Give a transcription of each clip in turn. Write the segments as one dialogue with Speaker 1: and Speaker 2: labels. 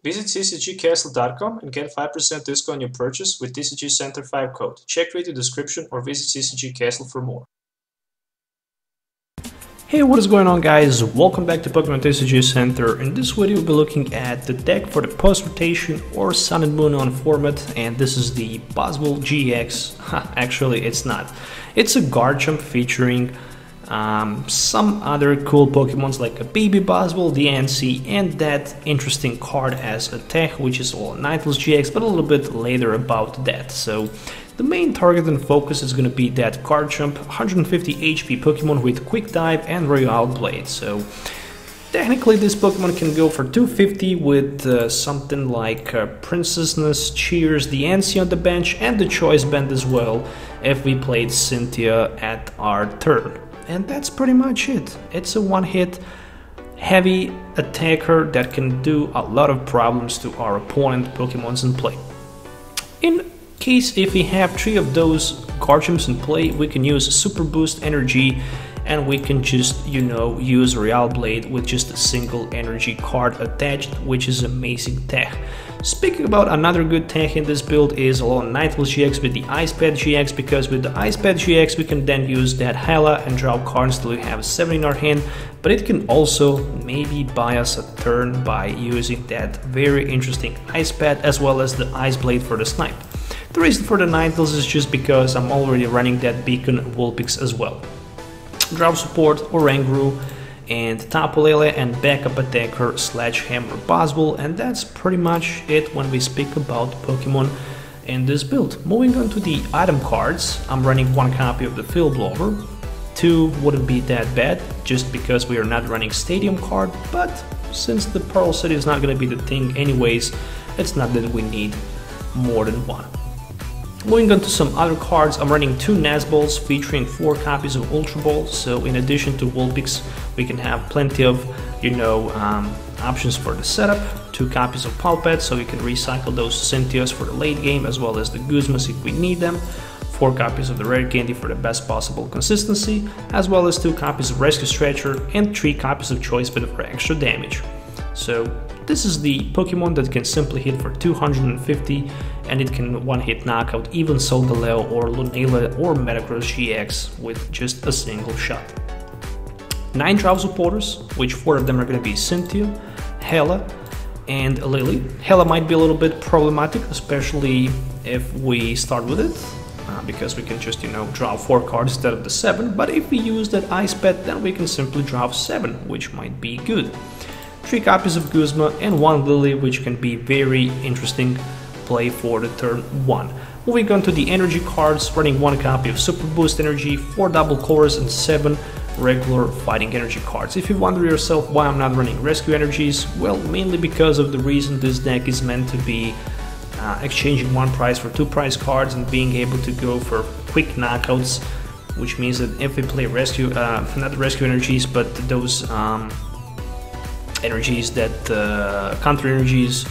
Speaker 1: Visit ccgcastle.com and get 5% discount on your purchase with TCG Center 5 code. Check video description or visit CCG Castle for more. Hey, what is going on, guys? Welcome back to Pokemon TCG Center. In this video we'll be looking at the deck for the post-rotation or Sun and Moon on format, and this is the Buzzwole GX. Actually, it's not. It's a Garchomp featuring some other cool Pokemons like a baby Buzzwole, the NC, and that interesting card as a tech, which is Alolan Ninetales GX, but a little bit later about that. So the main target and focus is going to be that Garchomp, 150 HP Pokemon with Quick Dive and Royal Blade. So technically this Pokemon can go for 250 with something like Princessness, Cheers, the NC on the bench, and the Choice Band as well if we played Cynthia at our turn. And that's pretty much it. It's a one-hit heavy attacker that can do a lot of problems to our opponent Pokemons in play. In case if we have 3 of those Garchomps in play, we can use Super Boost Energy and we can just, use Royal Blade with just a single energy card attached, which is amazing tech. Speaking about another good tech in this build is Alolan Ninetales GX with the Ice Pad GX, because with the Ice Pad GX we can then use that Hala and draw cards till we have 7 in our hand, but it can also maybe buy us a turn by using that very interesting Ice Pad as well as the Ice Blade for the snipe. The reason for the Ninetales is just because I'm already running that Beacon Vulpix as well. Drop support, Oranguru, and Tapu Lele, and backup attacker Sledgehammer Buzzwole, and that's pretty much it when we speak about Pokemon in this build. Moving on to the item cards, I'm running 1 copy of the Field Blower. 2 wouldn't be that bad, just because we are not running Stadium card, but since the Pearl City is not going to be the thing anyways, it's not that we need more than 1. Moving on to some other cards, I'm running 2 Nazballs featuring 4 copies of Ultra Ball, so in addition to Vulpix we can have plenty of, options for the setup. 2 copies of Palpet, so we can recycle those Cynthias for the late game, as well as the Guzmas if we need them. 4 copies of the Rare Candy for the best possible consistency, as well as 2 copies of Rescue Stretcher and 3 copies of Choice Band for extra damage. So this is the Pokemon that can simply hit for 250, and it can one-hit knockout even Solgaleo or Lunala or Metagross GX with just a single shot. 9 Drop supporters, which 4 of them are going to be Cynthia, Hela, and Lily. Hela might be a little bit problematic, especially if we start with it, because we can just, draw 4 cards instead of the 7, but if we use that Ice Pet, then we can simply draw 7, which might be good. 3 copies of Guzma and 1 Lily, which can be very interesting play for the turn 1. Moving on to the energy cards, running 1 copy of Super Boost Energy, 4 double cores, and 7 regular fighting energy cards. If you wonder yourself why I'm not running rescue energies, well, mainly because of the reason this deck is meant to be exchanging 1 prize for 2 prize cards and being able to go for quick knockouts, which means that if we play rescue, not rescue energies, but those energies that counter energies,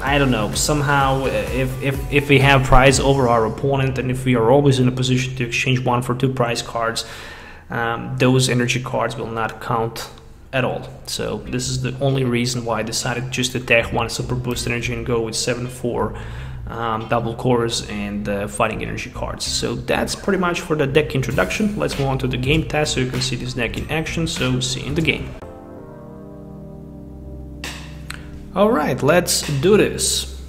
Speaker 1: I don't know, somehow if we have prize over our opponent and if we are always in a position to exchange 1 for 2 prize cards, those energy cards will not count at all. So this is the only reason why I decided just to attack 1 Super Boost Energy and go with 7 for double cores and fighting energy cards. So that's pretty much for the deck introduction. Let's move on to the game test so you can see this deck in action. So see you in the game. Alright, let's do this.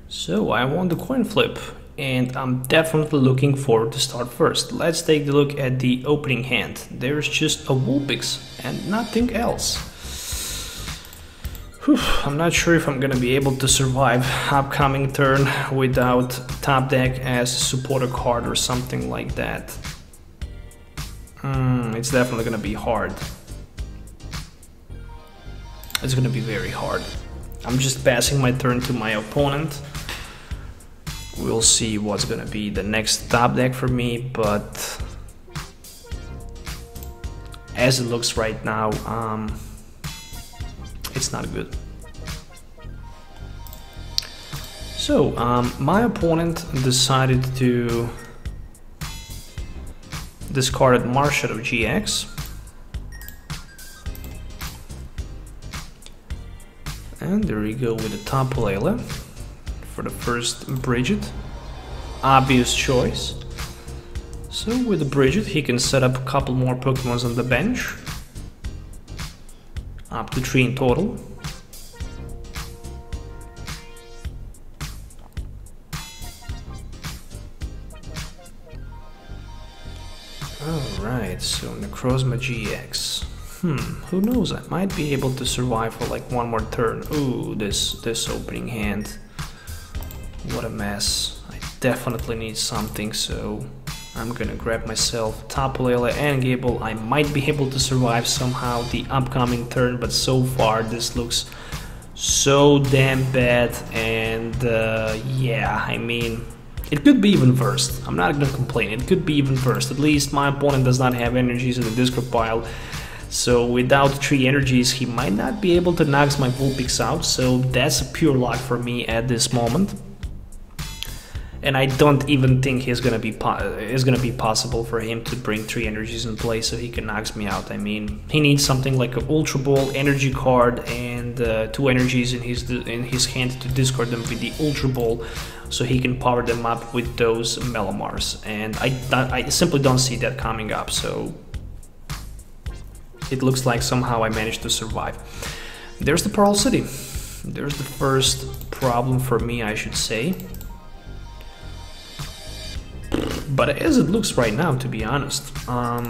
Speaker 1: So I won the coin flip, and I'm definitely looking forward to start first. Let's take a look at the opening hand. There's just a Vulpix and nothing else. Whew, I'm not sure if I'm gonna be able to survive upcoming turn without top deck as a supporter card or something like that. It's definitely gonna be hard. It's gonna be very hard. I'm just passing my turn to my opponent. We'll see what's gonna be the next top deck for me, but as it looks right now, it's not good. So, my opponent decided to discard Marshadow GX. And there we go with the Tapu Lele for the first Bridget. Obvious choice. So with the Bridget he can set up a couple more Pokemons on the bench. Up to 3 in total. Alright, so Necrozma GX. Who knows, I might be able to survive for like one more turn. Ooh, this opening hand. What a mess. I definitely need something, so I'm gonna grab myself Tapu Lele and Gable. I might be able to survive somehow the upcoming turn, but so far this looks so damn bad, and yeah, I mean, it could be even worse. I'm not gonna complain, it could be even worse. At least my opponent does not have energies in the discard pile, so without 3 energies he might not be able to knock my Vulpix out, so that's a pure luck for me at this moment. And I don't even think it's gonna be possible for him to bring 3 energies in play so he can knock me out. I mean, he needs something like an Ultra Ball energy card and 2 energies in his hand to discard them with the Ultra Ball, so he can power them up with those Melamars. And I simply don't see that coming up. So it looks like somehow I managed to survive. There's the Pearl City. There's the first problem for me, I should say. But as it looks right now, to be honest, I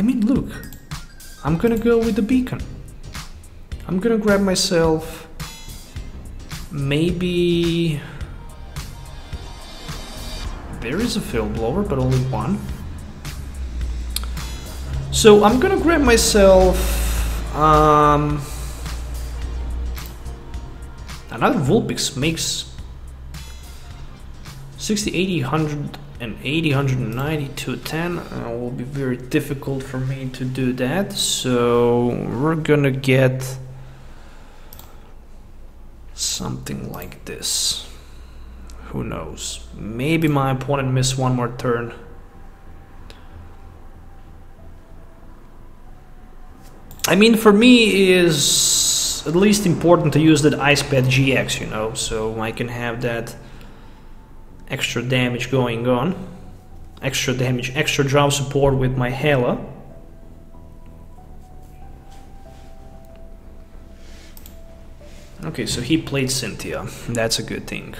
Speaker 1: mean, look, I'm gonna go with the Beacon. I'm gonna grab myself maybe... There is a Field Blower, but only one. So I'm gonna grab myself another Vulpix. Makes 60, 80, 180, 190, 210. It will be very difficult for me to do that, so we're gonna get something like this. Who knows? Maybe my opponent missed one more turn. I mean, for me it is at least important to use that Ice Pad GX, you know, so I can have that extra damage going on. Extra damage, extra drop support with my Hela. Okay, so he played Cynthia. That's a good thing.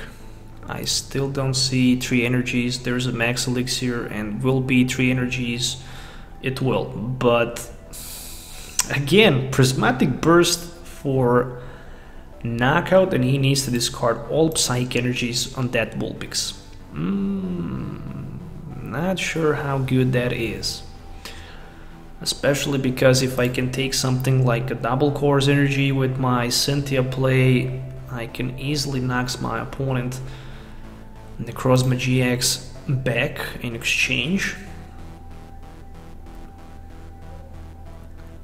Speaker 1: I still don't see 3 energies. There's a Max Elixir and will be 3 energies. It will, but again, Prismatic Burst for knockout, and he needs to discard all Psychic energies on that Vulpix. Not sure how good that is. Especially because if I can take something like a Double Course energy with my Cynthia play, I can easily knock my opponent Necrozma GX back in exchange.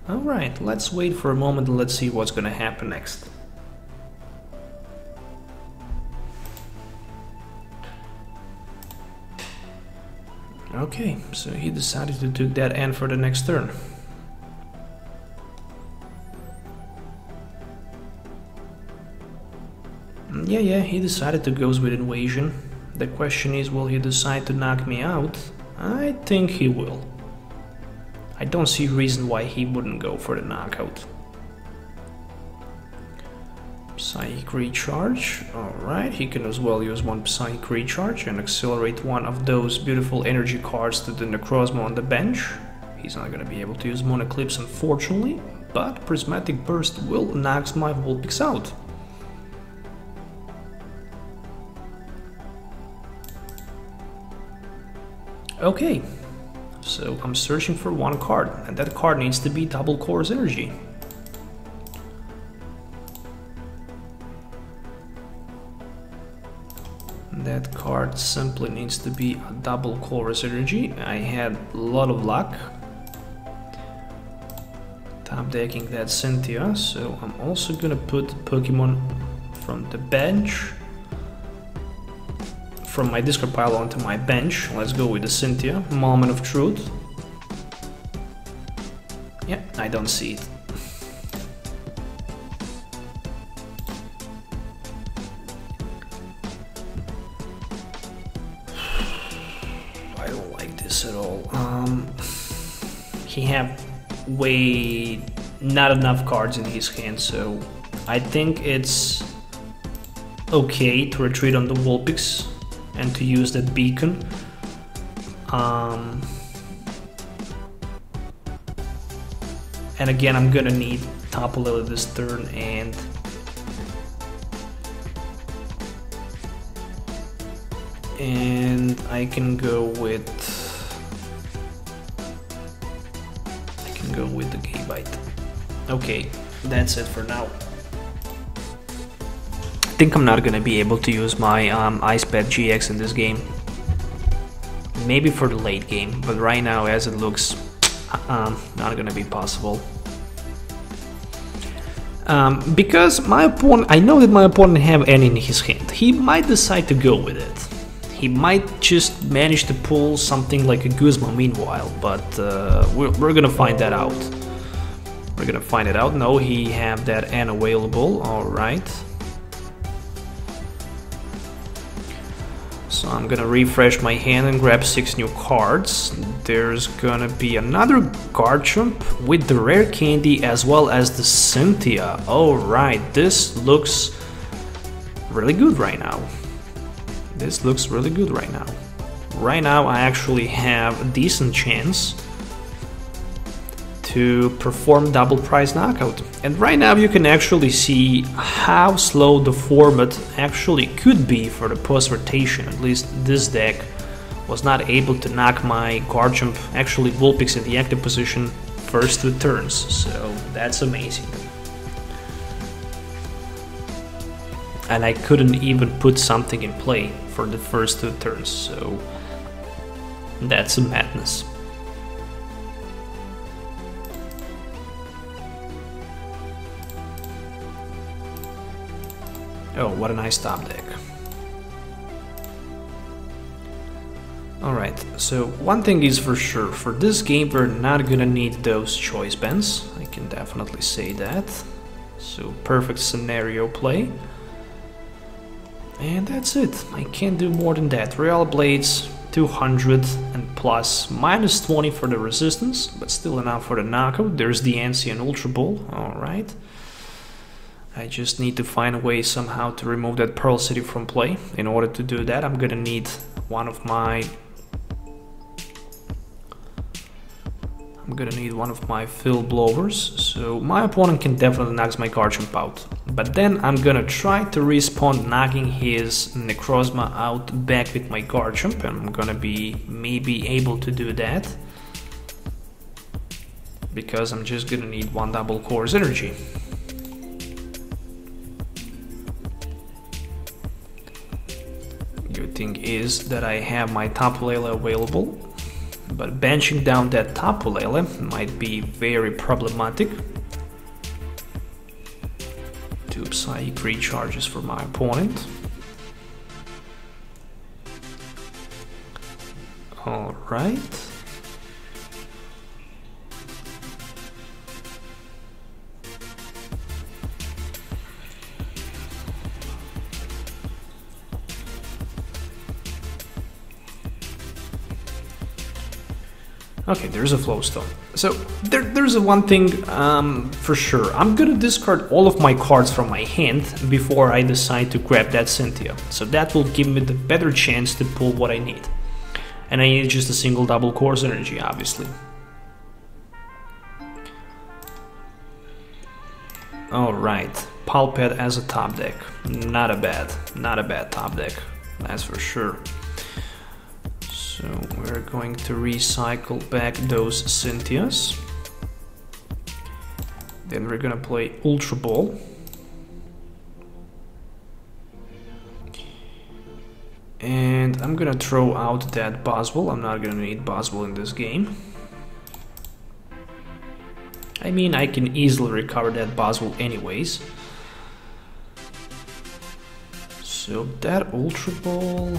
Speaker 1: Alright, let's wait for a moment and let's see what's gonna happen next. Okay, so he decided to do that end for the next turn. Yeah, he decided to go with Invasion. The question is, will he decide to knock me out? I think he will. I don't see a reason why he wouldn't go for the knockout. Psychic Recharge. Alright, he can as well use one Psychic Recharge and accelerate one of those beautiful energy cards to the Necrozma on the bench. He's not gonna be able to use Moon Eclipse, unfortunately, but Prismatic Burst will knock my Vulpix out. Okay, so I'm searching for one card, and that card needs to be Double Course Energy. That card simply needs to be a Double Course Energy. I had a lot of luck top decking that Cynthia, so I'm also gonna put Pokemon from the bench, from my discard pile onto my bench. Let's go with the Cynthia, Moment of Truth. Yeah, I don't see it. I don't like this at all. He have way not enough cards in his hand, so I think it's okay to retreat on the Vulpix and to use that beacon. And again, I'm gonna need Tapu Lele this turn, and I can go with the Gabite. Okay, that's it for now. I think I'm not gonna be able to use my Ice Pet GX in this game. Maybe for the late game, but right now, as it looks, not gonna be possible. Because my opponent, I know that my opponent have N in his hand. He might decide to go with it. He might just manage to pull something like a Guzma meanwhile, but we're gonna find that out. We're gonna find it out. No, he have that N available. All right. So I'm gonna refresh my hand and grab 6 new cards. There's gonna be another Garchomp with the rare candy as well as the Cynthia. Alright, this looks really good right now. This looks really good right now. Right now I actually have a decent chance to perform double prize knockout. And right now you can actually see how slow the format actually could be for the post rotation. At least this deck was not able to knock my Garchomp, actually Vulpix in the active position, first 2 turns. So that's amazing. And I couldn't even put something in play for the first 2 turns, so that's a madness. Oh, what a nice top deck. Alright, so one thing is for sure, for this game we're not gonna need those choice bands, I can definitely say that. So perfect scenario play. And that's it, I can't do more than that. Real Blades, 200 and plus, minus 20 for the resistance, but still enough for the knockout. There's the Ancient Ultra Ball, alright. I just need to find a way somehow to remove that Pearl City from play. In order to do that, I'm gonna need one of my fill blowers, so my opponent can definitely knock my Garchomp out. But then I'm gonna try to respawn knocking his Necrozma out back with my Garchomp, and I'm gonna be maybe able to do that. Because I'm just gonna need 1 double Core's energy. Good thing is that I have my Tapu Lele available. But benching down that Tapu Lele might be very problematic. 2 Psychic recharges for my opponent. Alright. Okay, there's a Flowstone. So there's a one thing for sure. I'm gonna discard all of my cards from my hand before I decide to grab that Cynthia. So that will give me the better chance to pull what I need. And I need just a single double Course Energy, obviously. Alright, Palpet as a top deck. Not a bad top deck, that's for sure. So we're going to recycle back those Cynthias. Then we're gonna play Ultra Ball. And I'm gonna throw out that Boswell. I'm not gonna need Boswell in this game. I mean, I can easily recover that Boswell anyways. So that Ultra Ball,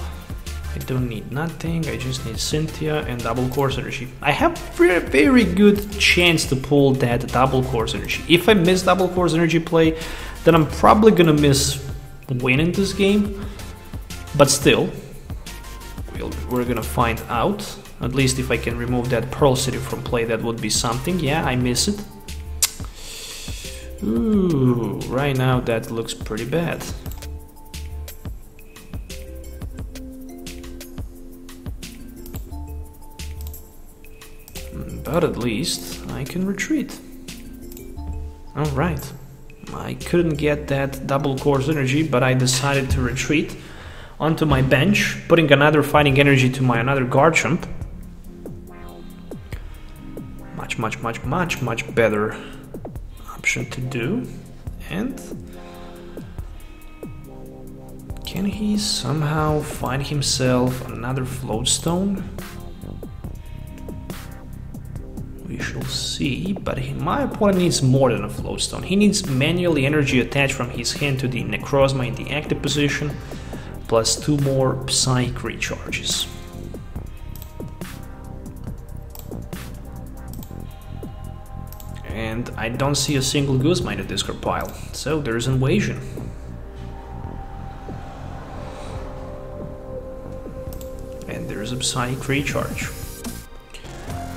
Speaker 1: I don't need nothing, I just need Cynthia and double course energy. I have a very good chance to pull that double course energy. If I miss double course energy play, then I'm probably gonna miss winning this game. But still, we're gonna find out. At least if I can remove that Pearl City from play, that would be something. Yeah, I miss it. Ooh, right now that looks pretty bad. But at least I can retreat. Alright. I couldn't get that double course energy, but I decided to retreat onto my bench, putting another fighting energy to my another Garchomp. Much better option to do. And can he somehow find himself another float stone? We shall see, but my opponent needs more than a float stone. He needs manually energy attached from his hand to the Necrozma in the active position, plus 2 more Psychic recharges. And I don't see a single Guzma in the discard pile, so there's invasion. And there's a Psychic recharge.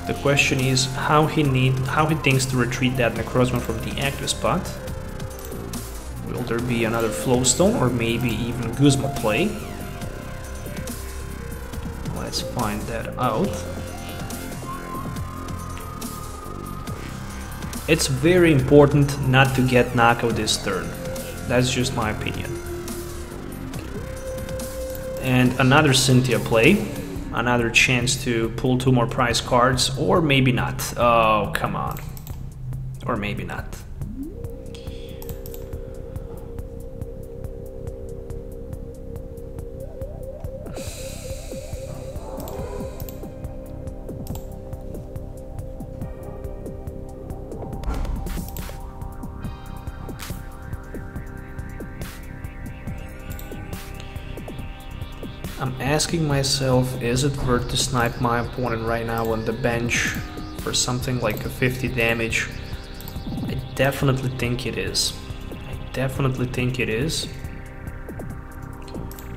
Speaker 1: The question is how he thinks to retreat that Necrozma from the active spot. Will there be another Flowstone or maybe even Guzma play? Let's find that out. It's very important not to get knockout this turn. That's just my opinion. And another Cynthia play. Another chance to pull 2 more prize cards, or maybe not. Oh, come on. Or maybe not. I'm asking myself, is it worth to snipe my opponent right now on the bench for something like a 50 damage? I definitely think it is.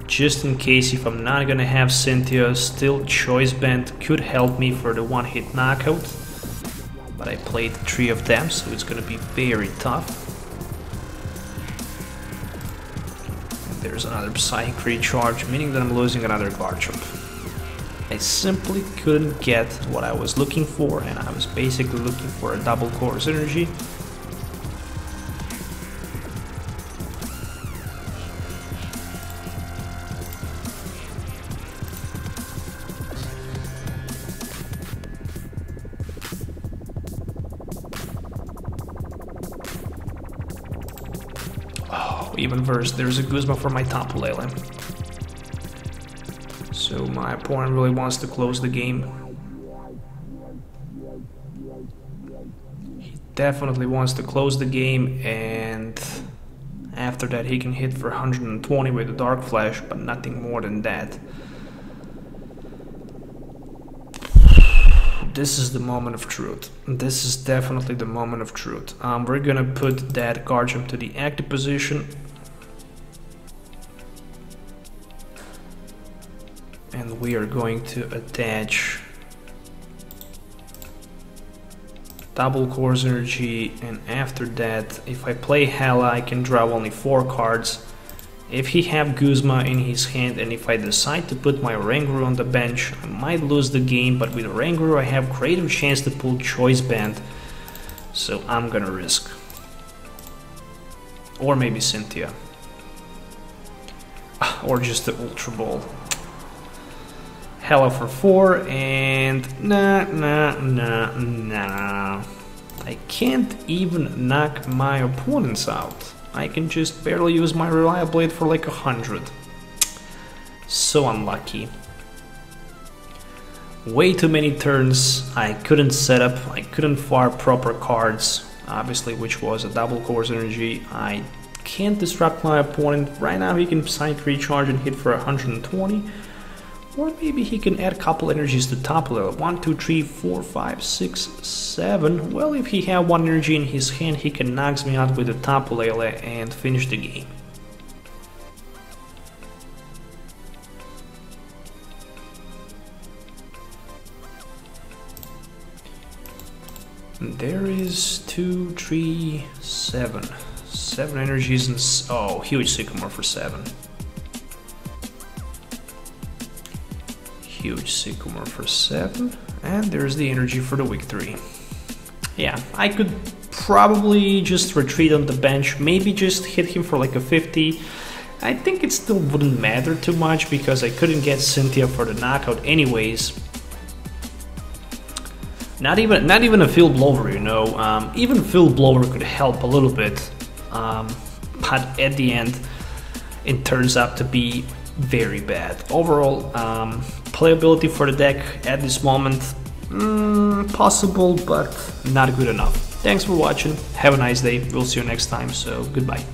Speaker 1: Just in case if I'm not gonna have Cynthia, still Choice Band could help me for the one-hit knockout. But I played 3 of them, so it's gonna be very tough. There's another Psychic recharge, meaning that I'm losing another Garchomp. I simply couldn't get what I was looking for, and I was basically looking for a double course energy. Even worse, there's a Guzma for my Tapu Lele. So my opponent really wants to close the game. He definitely wants to close the game, and after that he can hit for 120 with the Dark Flash, but nothing more than that. This is the moment of truth. This is definitely the moment of truth. We're gonna put that Garchomp to the active position. And we are going to attach double course energy, and after that, if I play Hala, I can draw only 4 cards. If he have Guzma in his hand, and if I decide to put my Oranguru on the bench, I might lose the game, but with Oranguru I have greater chance to pull Choice Band, so I'm gonna risk. Or maybe Cynthia. Or just the Ultra Ball. Hala for 4, and nah. I can't even knock my opponents out. I can just barely use my Reliable Blade for like 100. So unlucky. Way too many turns, I couldn't set up, I couldn't fire proper cards, obviously, which was a double course energy. I can't disrupt my opponent. Right now he can Psychic recharge and hit for 120. Or maybe he can add a couple energies to Tapu Lele. 1, 2, 3, 4, 5, 6, 7. Well, if he have one energy in his hand, he can knock me out with the Tapu Lele and finish the game. There is 2, 3, 7. 7 energies and oh, huge Sycamore for 7. Huge Sycamore for 7. And there's the energy for the week 3. Yeah, I could probably just retreat on the bench, maybe just hit him for like a 50. I think it still wouldn't matter too much because I couldn't get Cynthia for the knockout anyways. Not even a field blower, you know. Even field blower could help a little bit, but at the end, it turns out to be very bad. Overall, playability for the deck at this moment, possible, but not good enough. Thanks for watching. Have a nice day. We'll see you next time. So goodbye.